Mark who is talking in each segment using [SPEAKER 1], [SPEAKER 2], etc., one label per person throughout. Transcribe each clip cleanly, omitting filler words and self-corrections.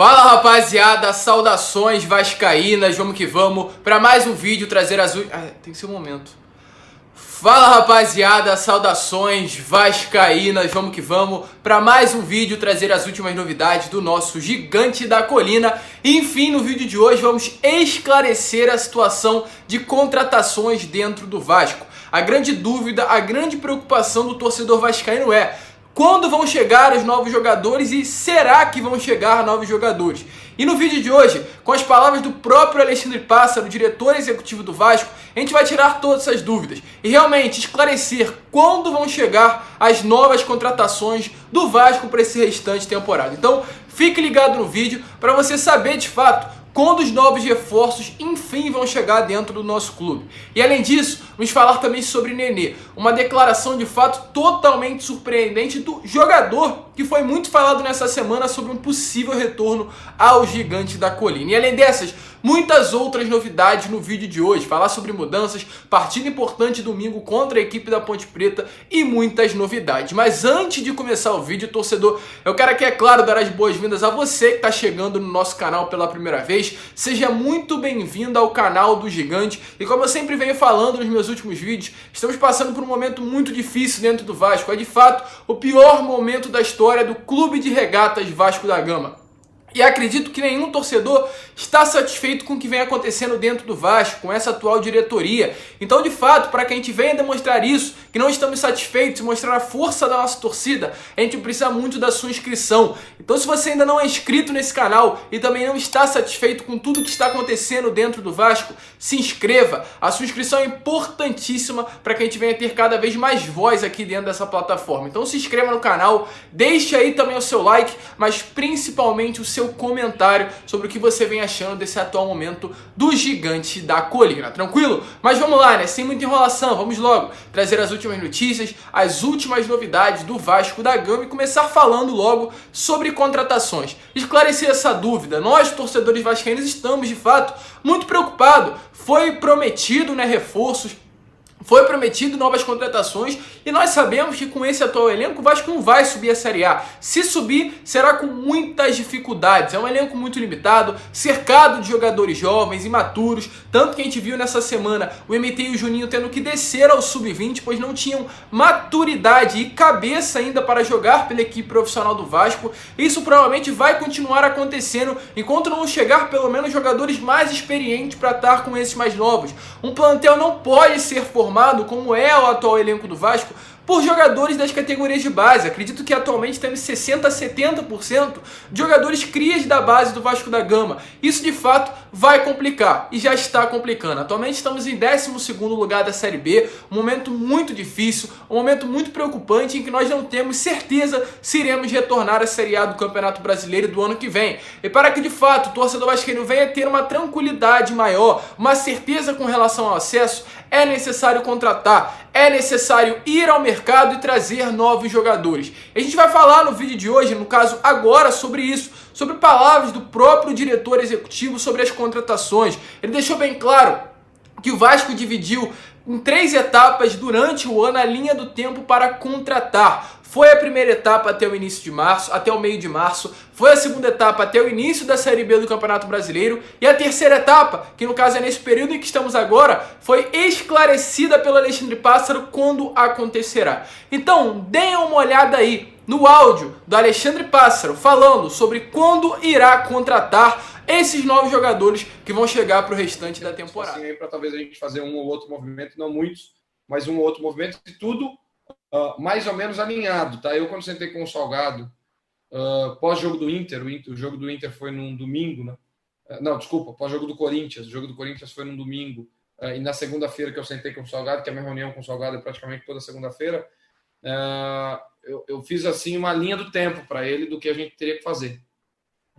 [SPEAKER 1] Fala rapaziada, saudações vascaínas, vamos que vamos para mais um vídeo trazer as... tem que ser um momento. Fala rapaziada, saudações vascaínas, vamos que vamos para mais um vídeo trazer as últimas novidades do nosso gigante da colina. E, enfim, no vídeo de hoje vamos esclarecer a situação de contratações dentro do Vasco. A grande dúvida, a grande preocupação do torcedor vascaíno é: quando vão chegar os novos jogadores e será que vão chegar novos jogadores? E no vídeo de hoje, com as palavras do próprio Alexandre Pássaro, diretor executivo do Vasco, a gente vai tirar todas essas dúvidas e realmente esclarecer quando vão chegar as novas contratações do Vasco para esse restante temporada. Então, fique ligado no vídeo para você saber de fato quando os novos reforços, enfim, vão chegar dentro do nosso clube. E além disso, vamos falar também sobre Nenê, uma declaração de fato totalmente surpreendente do jogador, que foi muito falado nessa semana sobre um possível retorno ao gigante da colina. E além dessas, muitas outras novidades no vídeo de hoje, falar sobre mudanças, partida importante domingo contra a equipe da Ponte Preta e muitas novidades. Mas antes de começar o vídeo, torcedor, eu quero aqui, é claro, dar as boas-vindas a você que está chegando no nosso canal pela primeira vez. Seja muito bem-vindo ao canal do Gigante. E como eu sempre venho falando nos meus últimos vídeos, estamos passando por um momento muito difícil dentro do Vasco. É de fato o pior momento da história do Clube de Regatas Vasco da Gama. E acredito que nenhum torcedor está satisfeito com o que vem acontecendo dentro do Vasco, com essa atual diretoria. Então, de fato, para que a gente venha demonstrar isso, que não estamos satisfeitos e mostrar a força da nossa torcida, a gente precisa muito da sua inscrição. Então, se você ainda não é inscrito nesse canal e também não está satisfeito com tudo que está acontecendo dentro do Vasco, se inscreva. A sua inscrição é importantíssima para que a gente venha ter cada vez mais voz aqui dentro dessa plataforma. Então, se inscreva no canal, deixe aí também o seu like, mas principalmente o seu comentário sobre o que você vem achando desse atual momento do gigante da colina, tranquilo? Mas vamos lá, né? Sem muita enrolação, vamos logo trazer as últimas notícias, as últimas novidades do Vasco da Gama e começar falando logo sobre contratações. Esclarecer essa dúvida, nós torcedores vascaínos estamos de fato muito preocupados. Foi prometido, né, reforços, foi prometido novas contratações e nós sabemos que com esse atual elenco o Vasco não vai subir a Série A. Se subir, será com muitas dificuldades. É um elenco muito limitado, cercado de jogadores jovens, imaturos. Tanto que a gente viu nessa semana o MT e o Juninho tendo que descer ao Sub-20, pois não tinham maturidade e cabeça ainda para jogar pela equipe profissional do Vasco. Isso provavelmente vai continuar acontecendo enquanto não chegar pelo menos jogadores mais experientes para estar com esses mais novos. Um plantel não pode ser formado, como é o atual elenco do Vasco, por jogadores das categorias de base. Acredito que atualmente temos 60% a 70% de jogadores crias da base do Vasco da Gama. Isso de fato vai complicar e já está complicando. Atualmente estamos em 12º lugar da Série B, um momento muito difícil, um momento muito preocupante em que nós não temos certeza se iremos retornar à Série A do Campeonato Brasileiro do ano que vem. E para que de fato o torcedor vascaíno venha ter uma tranquilidade maior, uma certeza com relação ao acesso, é necessário contratar, é necessário ir ao mercado e trazer novos jogadores. A gente vai falar no vídeo de hoje, no caso agora, sobre isso, sobre palavras do próprio diretor executivo sobre as contratações. Ele deixou bem claro que o Vasco dividiu em 3 etapas durante o ano a linha do tempo para contratar. Foi a primeira etapa até o início de março, até o meio de março. Foi a segunda etapa até o início da Série B do Campeonato Brasileiro. E a terceira etapa, que no caso é nesse período em que estamos agora, foi esclarecida pelo Alexandre Pássaro quando acontecerá. Então, deem uma olhada aí no áudio do Alexandre Pássaro falando sobre quando irá contratar esses novos jogadores que vão chegar para o restante da temporada.
[SPEAKER 2] Assim, para talvez a gente fazer um ou outro movimento, não muitos, mas um ou outro movimento, e tudo mais ou menos alinhado, tá? Eu, quando sentei com o Salgado, pós-jogo do Inter, o jogo do Inter foi num domingo, né? Não, desculpa, pós-jogo do Corinthians, o jogo do Corinthians foi num domingo, e na segunda-feira que eu sentei com o Salgado, que a minha reunião com o Salgado é praticamente toda segunda-feira, eu fiz assim uma linha do tempo para ele do que a gente teria que fazer.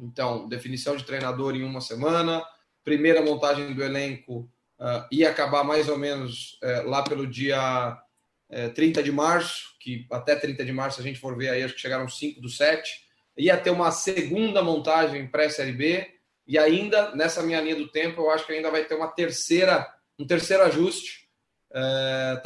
[SPEAKER 2] Então, definição de treinador em uma semana, primeira montagem do elenco ia acabar mais ou menos lá pelo dia 30 de março, que até 30 de março, se a gente for ver aí, acho que chegaram 5/7, ia ter uma segunda montagem pré-Série B, e ainda, nessa minha linha do tempo, eu acho que ainda vai ter um terceiro ajuste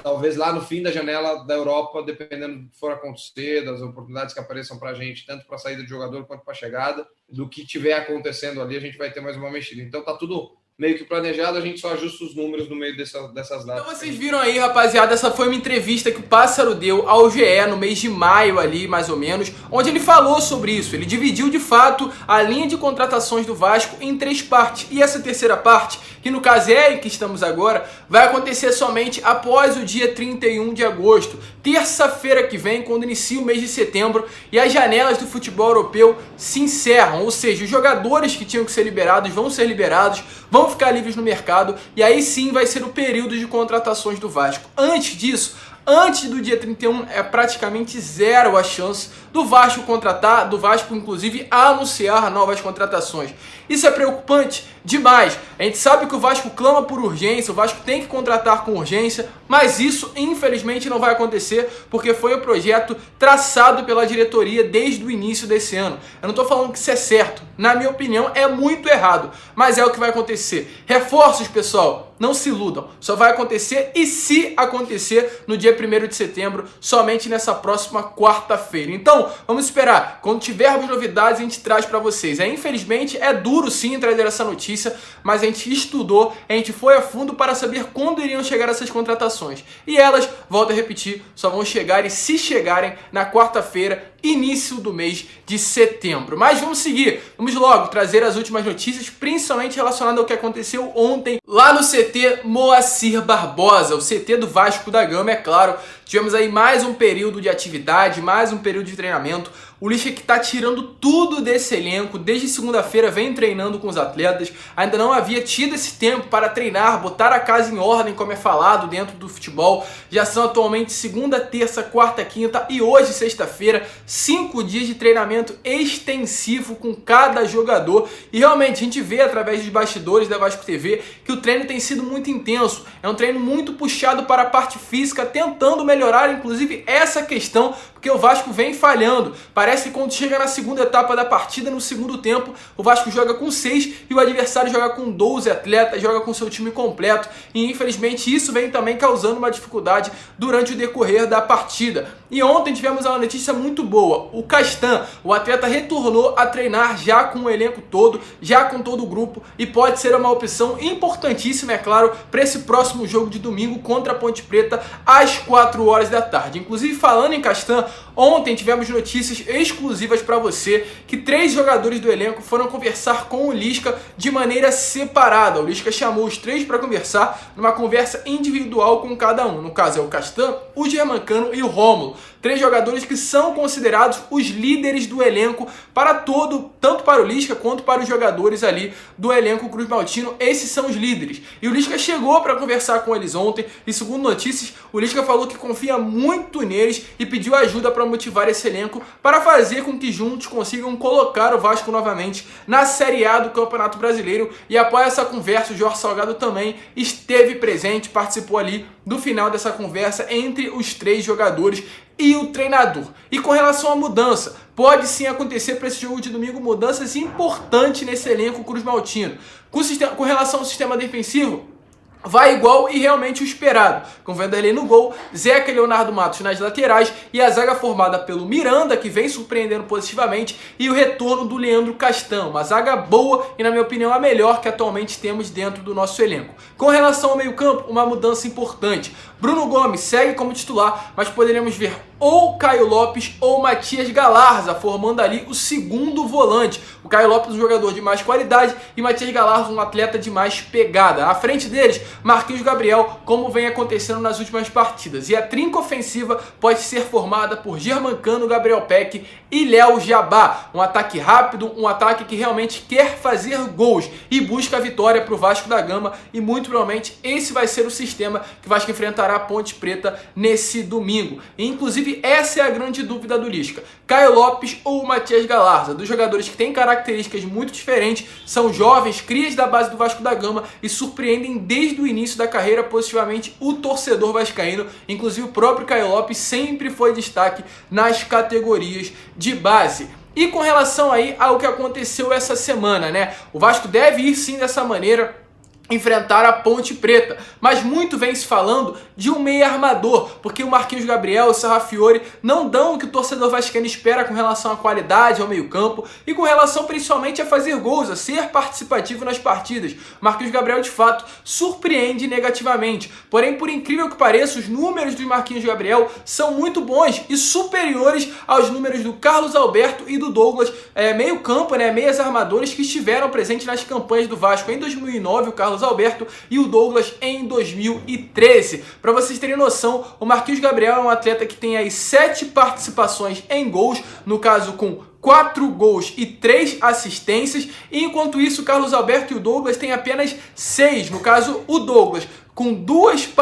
[SPEAKER 2] talvez lá no fim da janela da Europa, dependendo do que for acontecer, das oportunidades que apareçam para a gente, tanto para a saída de jogador quanto para a chegada, do que tiver acontecendo ali, a gente vai ter mais uma mexida. Então tá tudo meio que planejado, a gente só ajusta os números no meio dessas datas.
[SPEAKER 1] Então vocês viram aí, rapaziada, essa foi uma entrevista que o Pássaro deu ao GE no mês de maio ali, mais ou menos, onde ele falou sobre isso. Ele dividiu de fato a linha de contratações do Vasco em 3 partes. E essa terceira parte, que no caso é em que estamos agora, vai acontecer somente após o dia 31 de agosto, terça-feira que vem, quando inicia o mês de setembro e as janelas do futebol europeu se encerram. Ou seja, os jogadores que tinham que ser liberados vão ser liberados, vão ficar livres no mercado e aí sim vai ser o período de contratações do Vasco. Antes disso, antes do dia 31, é praticamente zero a chance do Vasco contratar, do Vasco inclusive anunciar novas contratações. Isso é preocupante demais. A gente sabe que o Vasco clama por urgência, o Vasco tem que contratar com urgência, mas isso infelizmente não vai acontecer porque foi o projeto traçado pela diretoria desde o início desse ano. Eu não estou falando que isso é certo, na minha opinião é muito errado, mas é o que vai acontecer. Reforços, pessoal, não se iludam, só vai acontecer e se acontecer no dia 1º de setembro, somente nessa próxima quarta-feira. Então, vamos esperar, quando tivermos novidades a gente traz para vocês. Infelizmente é duro sim trazer essa notícia, mas a gente estudou, a gente foi a fundo para saber quando iriam chegar essas contratações. E elas, volto a repetir, só vão chegar e se chegarem na quarta-feira, início do mês de setembro. Mas vamos seguir, vamos logo trazer as últimas notícias, principalmente relacionadas ao que aconteceu ontem lá no CT Moacir Barbosa, o CT do Vasco da Gama, é claro. Tivemos aí mais um período de atividade, mais um período de treinamento. O Lisca que está tirando tudo desse elenco, desde segunda-feira vem treinando com os atletas, ainda não havia tido esse tempo para treinar, botar a casa em ordem, como é falado dentro do futebol. Já são atualmente segunda, terça, quarta, quinta e hoje, sexta-feira, 5 dias de treinamento extensivo com cada jogador. E realmente a gente vê através dos bastidores da Vasco TV que o treino tem sido muito intenso. É um treino muito puxado para a parte física, tentando melhorar inclusive essa questão, porque o Vasco vem falhando. Parece que quando chega na segunda etapa da partida, no segundo tempo, o Vasco joga com 6 e o adversário joga com 12 atletas, joga com seu time completo. E infelizmente isso vem também causando uma dificuldade durante o decorrer da partida. E ontem tivemos uma notícia muito boa. O Castan, o atleta, retornou a treinar já com o elenco todo, já com todo o grupo, e pode ser uma opção importantíssima, é claro, para esse próximo jogo de domingo contra a Ponte Preta às 4 horas da tarde. Inclusive, falando em Castan, ontem tivemos notícias exclusivas para você que 3 jogadores do elenco foram conversar com o Lisca de maneira separada. O Lisca chamou os 3 para conversar numa conversa individual com cada um. No caso é o Castan, o Germancano e o Rômulo. 3 jogadores que são considerados os líderes do elenco para tanto para o Lisca quanto para os jogadores ali do elenco Cruz Maltino. Esses são os líderes. E o Lisca chegou para conversar com eles ontem e, segundo notícias, o Lisca falou que confia muito neles e pediu ajuda para motivar esse elenco para fazer com que juntos consigam colocar o Vasco novamente na Série A do Campeonato Brasileiro. E após essa conversa, o Jorge Salgado também esteve presente, participou ali do final dessa conversa entre os 3 jogadores e o treinador. E com relação à mudança, pode sim acontecer para esse jogo de domingo mudanças importantes nesse elenco Cruz Maltino. Com relação ao sistema defensivo, vai igual e realmente o esperado, com Vanderlei no gol, Zeca e Leonardo Matos nas laterais e a zaga formada pelo Miranda, que vem surpreendendo positivamente, e o retorno do Leandro Castan, uma zaga boa e, na minha opinião, a melhor que atualmente temos dentro do nosso elenco. Com relação ao meio-campo, uma mudança importante. Bruno Gomes segue como titular, mas poderemos ver ou Caio Lopes ou Matias Galarza formando ali o segundo volante. O Caio Lopes um jogador de mais qualidade e Matias Galarza um atleta de mais pegada. À frente deles, Marquinhos Gabriel, como vem acontecendo nas últimas partidas. E a trinca ofensiva pode ser formada por Germancano, Gabriel Peck e Léo Jabá. Um ataque rápido, um ataque que realmente quer fazer gols e busca a vitória para o Vasco da Gama, e muito provavelmente esse vai ser o sistema que o Vasco enfrentará a Ponte Preta nesse domingo. E, inclusive, essa é a grande dúvida do Lisca: Caio Lopes ou Matias Galarza? Dos jogadores que têm características muito diferentes, são jovens, crias da base do Vasco da Gama e surpreendem desde o início da carreira positivamente o torcedor vascaíno. Inclusive, o próprio Caio Lopes sempre foi destaque nas categorias de base. E com relação aí ao que aconteceu essa semana, né? O Vasco deve ir sim dessa maneira. enfrentar a Ponte Preta, mas muito vem se falando de um meia armador, porque o Marquinhos Gabriel e o Sarrafiori não dão o que o torcedor vascaíno espera com relação à qualidade ao meio campo e com relação principalmente a fazer gols, a ser participativo nas partidas. O Marquinhos Gabriel de fato surpreende negativamente, porém por incrível que pareça os números do Marquinhos Gabriel são muito bons e superiores aos números do Carlos Alberto e do Douglas, meio campo, meias armadores que estiveram presentes nas campanhas do Vasco em 2009, o Carlos Alberto e o Douglas em 2013. Para vocês terem noção, o Marquinhos Gabriel é um atleta que tem aí 7 participações em gols, no caso com 4 gols e 3 assistências, e enquanto isso o Carlos Alberto e o Douglas têm apenas 6, no caso o Douglas com 2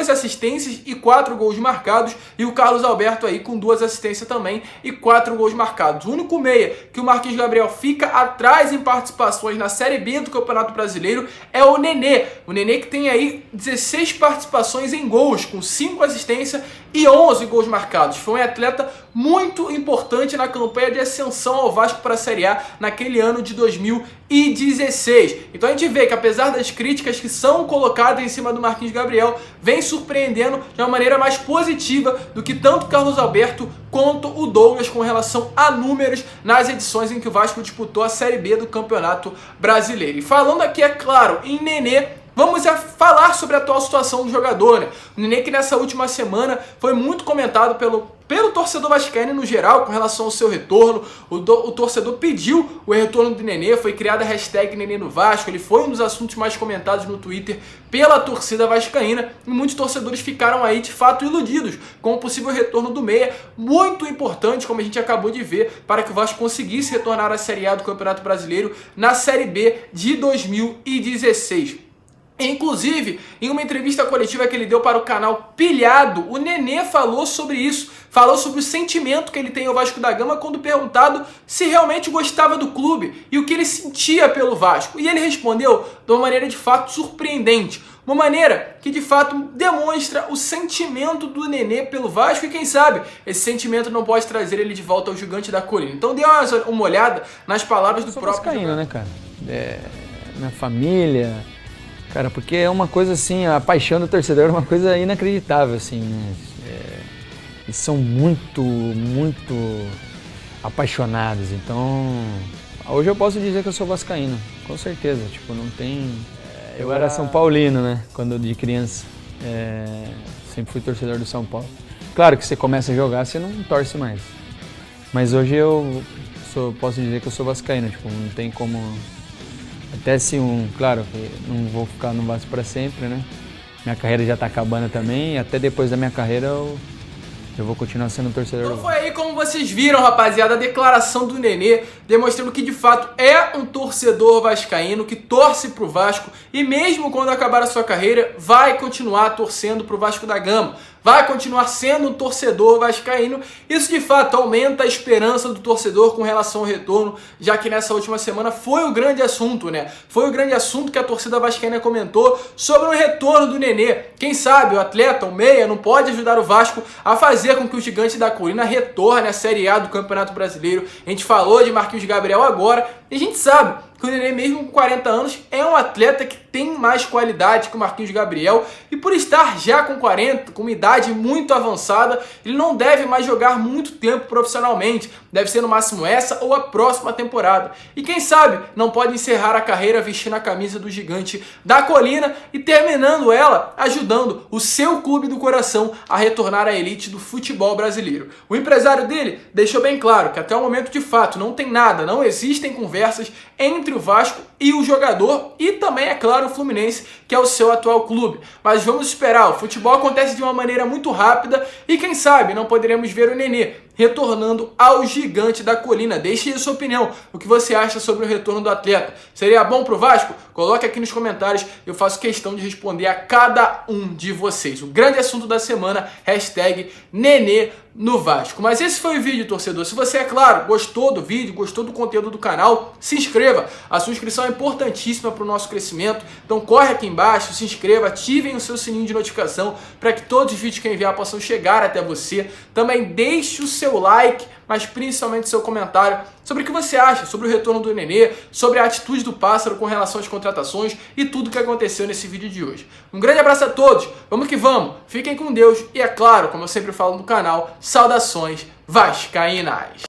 [SPEAKER 1] assistências e 4 gols marcados, e o Carlos Alberto aí com 2 assistências também e 4 gols marcados. O único meia que o Marquinhos Gabriel fica atrás em participações na Série B do Campeonato Brasileiro é o Nenê. O Nenê que tem aí 16 participações em gols, com 5 assistências e 11 gols marcados. Foi um atleta muito importante na campanha de ascensão ao Vasco para a Série A naquele ano de 2016. Então a gente vê que apesar das críticas que são colocadas em cima do Marquinhos Gabriel, vem surpreendendo de uma maneira mais positiva do que tanto Carlos Alberto quanto o Douglas com relação a números nas edições em que o Vasco disputou a Série B do Campeonato Brasileiro. E falando aqui, é claro, em Nenê, vamos falar sobre a atual situação do jogador, O Nenê que nessa última semana foi muito comentado pelo torcedor vascaíno no geral com relação ao seu retorno. O torcedor pediu o retorno do Nenê, foi criada a hashtag Nenê no Vasco, ele foi um dos assuntos mais comentados no Twitter pela torcida vascaína e muitos torcedores ficaram aí de fato iludidos com o possível retorno do meia, muito importante, como a gente acabou de ver, para que o Vasco conseguisse retornar à Série A do Campeonato Brasileiro na Série B de 2016. Inclusive, em uma entrevista coletiva que ele deu para o canal Pilhado, o Nenê falou sobre isso, falou sobre o sentimento que ele tem ao Vasco da Gama quando perguntado se realmente gostava do clube e o que ele sentia pelo Vasco. E ele respondeu de uma maneira de fato surpreendente, uma maneira que de fato demonstra o sentimento do Nenê pelo Vasco e quem sabe esse sentimento não pode trazer ele de volta ao Gigante da Colina. Então dê uma olhada nas palavras do próprio
[SPEAKER 3] vascaíno, né, cara? Minha família... Cara, porque é uma coisa assim, a paixão do torcedor é uma coisa inacreditável, assim, né? Eles são muito apaixonados, então... Hoje eu posso dizer que eu sou vascaíno, com certeza, tipo, não tem... Eu era São Paulino, né, quando de criança, sempre fui torcedor do São Paulo. Claro que você começa a jogar, você não torce mais, mas hoje eu posso dizer que eu sou vascaíno, tipo, não tem como... Até se claro, não vou ficar no Vasco para sempre, né? Minha carreira já tá acabando também, e até depois da minha carreira eu vou continuar sendo torcedor do Vasco.
[SPEAKER 1] Então foi aí como vocês viram, rapaziada, a declaração do Nenê, demonstrando que de fato é um torcedor vascaíno, que torce pro Vasco, e mesmo quando acabar a sua carreira, vai continuar torcendo pro Vasco da Gama. Vai continuar sendo um torcedor vascaíno. Isso de fato aumenta a esperança do torcedor com relação ao retorno, já que nessa última semana foi o grande assunto, Foi o grande assunto que a torcida vascaína comentou sobre o retorno do Nenê. Quem sabe o atleta, o meia, não pode ajudar o Vasco a fazer com que o Gigante da Colina retorne à Série A do Campeonato Brasileiro. A gente falou de Marquinhos Gabriel agora e a gente sabe que o Nenê, mesmo com 40 anos, é um atleta que tem mais qualidade que o Marquinhos Gabriel e por estar já com 40, com uma idade muito avançada, ele não deve mais jogar muito tempo profissionalmente, deve ser no máximo essa ou a próxima temporada. E quem sabe não pode encerrar a carreira vestindo a camisa do Gigante da Colina e terminando ela ajudando o seu clube do coração a retornar à elite do futebol brasileiro. O empresário dele deixou bem claro que até o momento de fato não tem nada, não existem conversas entre o Vasco e o jogador e também, é claro, o Fluminense, que é o seu atual clube. Mas vamos esperar, o futebol acontece de uma maneira muito rápida e quem sabe não poderemos ver o Nenê retornando ao Gigante da Colina. Deixe aí a sua opinião, o que você acha sobre o retorno do atleta. Seria bom pro Vasco? Coloque aqui nos comentários, eu faço questão de responder a cada um de vocês. O grande assunto da semana, hashtag Nenê no Vasco. Mas esse foi o vídeo, torcedor. Se você, é claro, gostou do vídeo, gostou do conteúdo do canal, se inscreva. A sua inscrição é importantíssima para o nosso crescimento. Então corre aqui embaixo, se inscreva, ativem o seu sininho de notificação para que todos os vídeos que eu enviar possam chegar até você. Também deixe o seu seu like, mas principalmente seu comentário sobre o que você acha sobre o retorno do Nenê, sobre a atitude do Pássaro com relação às contratações e tudo o que aconteceu nesse vídeo de hoje. Um grande abraço a todos, vamos que vamos, fiquem com Deus e, é claro, como eu sempre falo no canal, saudações vascaínas!